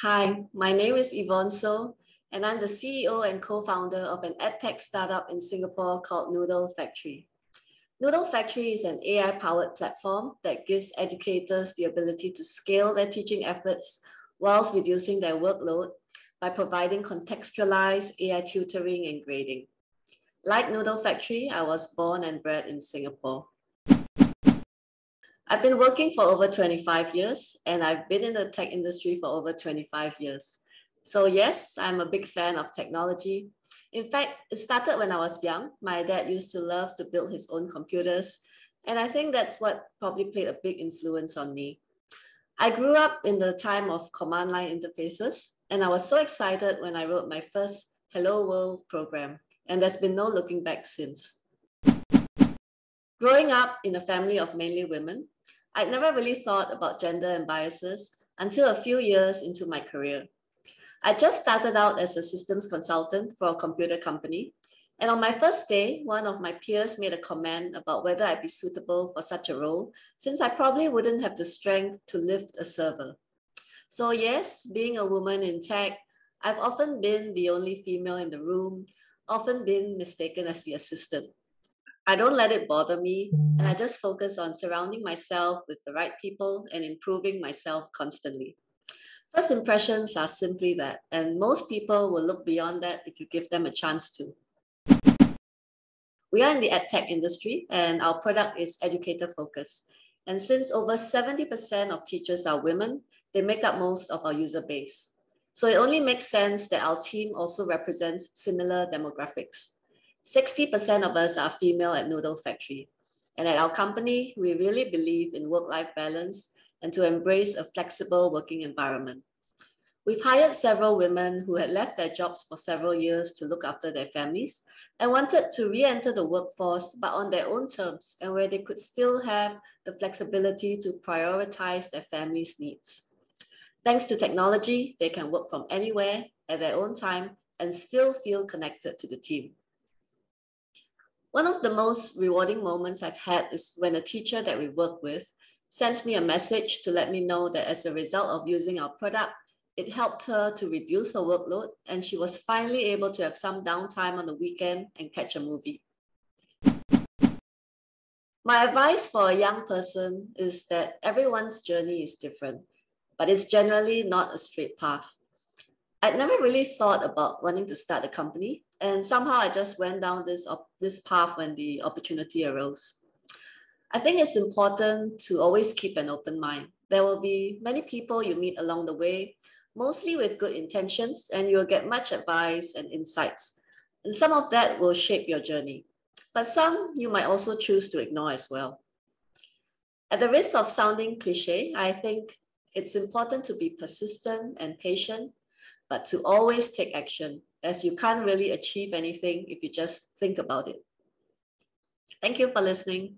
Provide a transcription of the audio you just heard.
Hi, my name is Yvonne Soh, and I'm the CEO and co-founder of an edtech startup in Singapore called Noodle Factory. Noodle Factory is an AI-powered platform that gives educators the ability to scale their teaching efforts whilst reducing their workload by providing contextualized AI tutoring and grading. Like Noodle Factory, I was born and bred in Singapore. I've been working for over 25 years, and I've been in the tech industry for over 25 years. So yes, I'm a big fan of technology. In fact, it started when I was young. My dad used to love to build his own computers, and I think that's what probably played a big influence on me. I grew up in the time of command line interfaces, and I was so excited when I wrote my first Hello World program, and there's been no looking back since. Growing up in a family of mainly women, I'd never really thought about gender and biases until a few years into my career. I just started out as a systems consultant for a computer company. And on my first day, one of my peers made a comment about whether I'd be suitable for such a role, since I probably wouldn't have the strength to lift a server. So yes, being a woman in tech, I've often been the only female in the room, often been mistaken as the assistant. I don't let it bother me, and I just focus on surrounding myself with the right people and improving myself constantly. First impressions are simply that, and most people will look beyond that if you give them a chance to. We are in the edtech industry, and our product is educator focused. And since over 70% of teachers are women, they make up most of our user base. So it only makes sense that our team also represents similar demographics. 60% of us are female at Noodle Factory. And at our company, we really believe in work-life balance and to embrace a flexible working environment. We've hired several women who had left their jobs for several years to look after their families and wanted to re-enter the workforce, but on their own terms and where they could still have the flexibility to prioritize their family's needs. Thanks to technology, they can work from anywhere at their own time and still feel connected to the team. One of the most rewarding moments I've had is when a teacher that we work with sent me a message to let me know that as a result of using our product, it helped her to reduce her workload, and she was finally able to have some downtime on the weekend and catch a movie. My advice for a young person is that everyone's journey is different, but it's generally not a straight path. I'd never really thought about wanting to start a company, and somehow I just went down this path when the opportunity arose. I think it's important to always keep an open mind. There will be many people you meet along the way, mostly with good intentions, and you'll get much advice and insights. And some of that will shape your journey, but some you might also choose to ignore as well. At the risk of sounding cliche, I think it's important to be persistent and patient, but to always take action, as you can't really achieve anything if you just think about it. Thank you for listening.